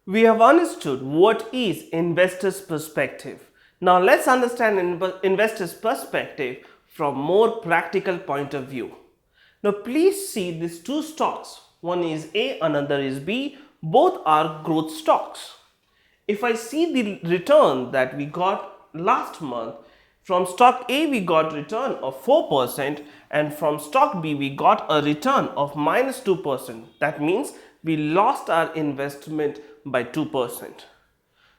We have understood what is investor's perspective. Now let's understand investor's perspective from more practical point of view. Now please see these two stocks. One is A, another is B. Both are growth stocks. If I see the return that we got last month, from stock A we got return of 4% and from stock B we got a return of minus 2%. That means we lost our investment by 2%.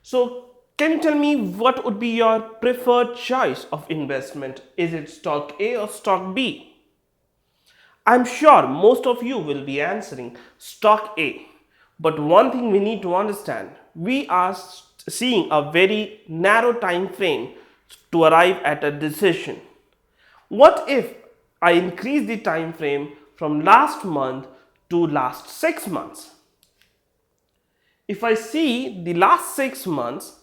So can you tell me what would be your preferred choice of investment? Is it stock A or stock B? I'm sure most of you will be answering stock A. But one thing we need to understand, we are seeing a very narrow time frame to arrive at a decision. What if I increase the time frame from last month to last 6 months? If I see the last 6 months,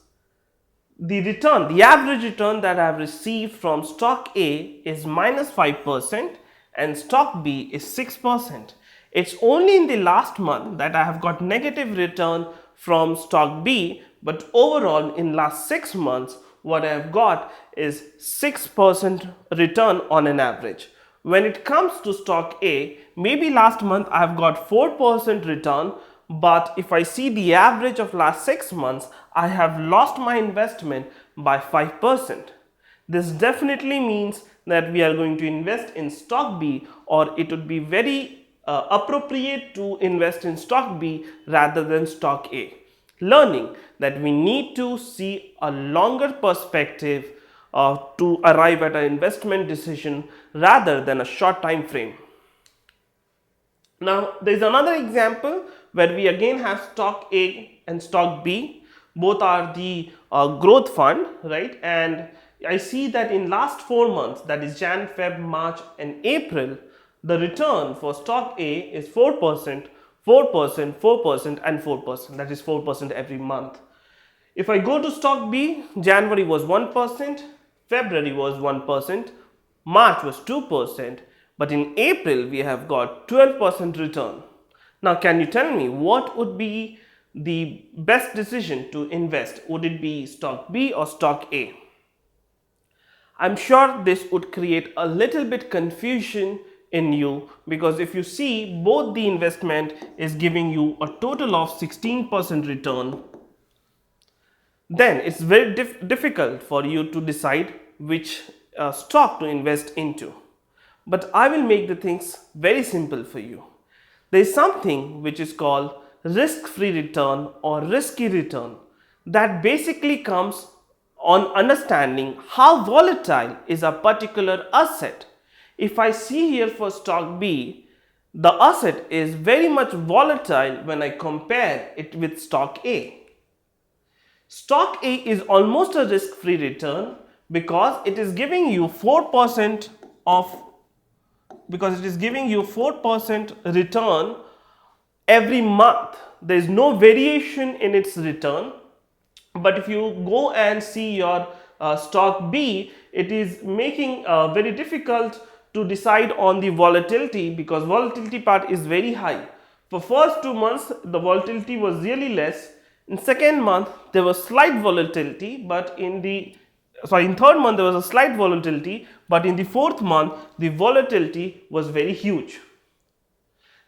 the average return that I have received from stock A is minus 5% and stock B is 6%. It's only in the last month that I have got negative return from stock B, but overall in last 6 months what I have got is 6% return on an average. When it comes to stock A, maybe last month I have got 4% return, but if I see the average of last 6 months, I have lost my investment by 5%. This definitely means that we are going to invest in stock B, or it would be very appropriate to invest in stock B rather than stock A. Learning that we need to see a longer perspective to arrive at an investment decision rather than a short time frame. Now there is another example where we again have stock A and stock B. Both are the growth fund, right? And I see that in last 4 months, that is Jan, Feb, March and April, the return for stock A is 4%, 4%, 4% and 4%. That is 4% every month. If I go to stock B, January was 1%, February was 1%, March was 2%, but in April we have got 12% return. Now can you tell me what would be the best decision to invest? Would it be stock B or stock A? I'm sure this would create a little bit confusion in you, because if you see both the investment is giving you a total of 16% return, then it's very difficult for you to decide which stock to invest into. But I will make the things very simple for you. There is something which is called risk-free return or risky return, that basically comes on understanding how volatile is a particular asset. If I see here for stock B, the asset is very much volatile when I compare it with stock A. Stock A is almost a risk-free return because it is giving you 4% return every month. There is no variation in its return. But if you go and see your stock B, it is making very difficult to decide on the volatility, because volatility part is very high. For first 2 months the volatility was really less. In second month there was slight volatility, but in third month there was a slight volatility, but in the fourth month the volatility was very huge.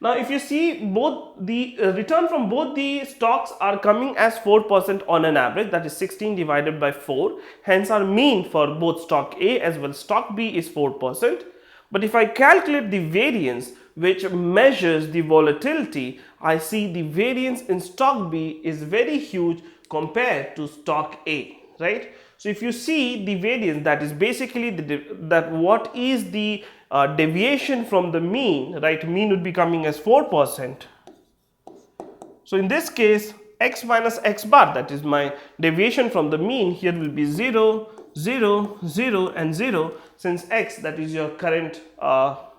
Now if you see, both the return from both the stocks are coming as 4% on an average, that is 16 divided by 4. Hence our mean for both stock A as well as stock B is 4%. But if I calculate the variance which measures the volatility, I see the variance in stock B is very huge compared to stock A, right? So if you see the variance, that is basically what is the deviation from the mean, right? Mean would be coming as 4%. So in this case, x minus x bar, that is my deviation from the mean, here will be 0, 0, 0 and 0. Since x, that is your current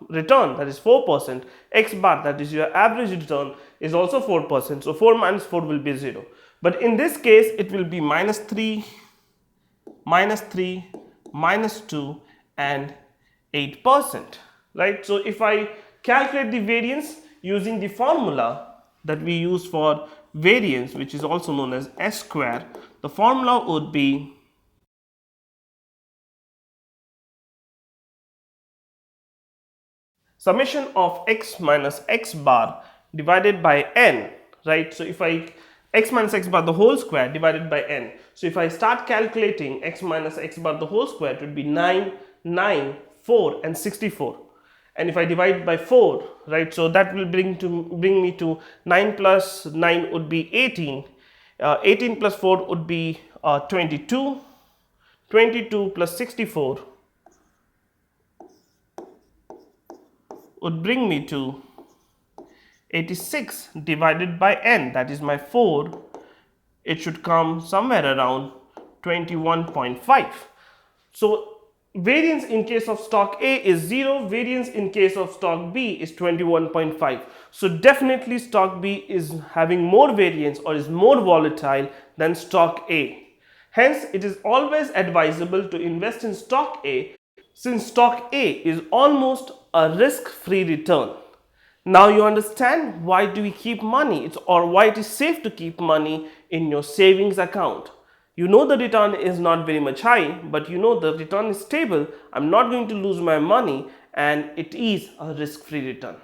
return, that is 4%, x bar, that is your average return, is also 4%. So 4 minus 4 will be 0. But in this case it will be minus 3, minus 2 and 8%, right? So if I calculate the variance using the formula that we use for variance, which is also known as S square, the formula would be summation of x minus x bar divided by n, right? So if I x minus x bar the whole square divided by n. So if I start calculating x minus x bar the whole square, it would be 9, 9, 4 and 64. And if I divide by 4, right, so that will bring me to 9 plus 9 would be 18. 18 plus 4 would be 22. 22 plus 64 would bring me to 86 divided by n, that is my 4. It should come somewhere around 21.5. So variance in case of stock A is 0, variance in case of stock B is 21.5. So definitely stock B is having more variance or is more volatile than stock A. Hence, it is always advisable to invest in stock A, since stock A is almost a risk-free return. Now you understand why do we keep money, or why it is safe to keep money in your savings account. You know the return is not very much high, but you know the return is stable. I'm not going to lose my money and it is a risk-free return.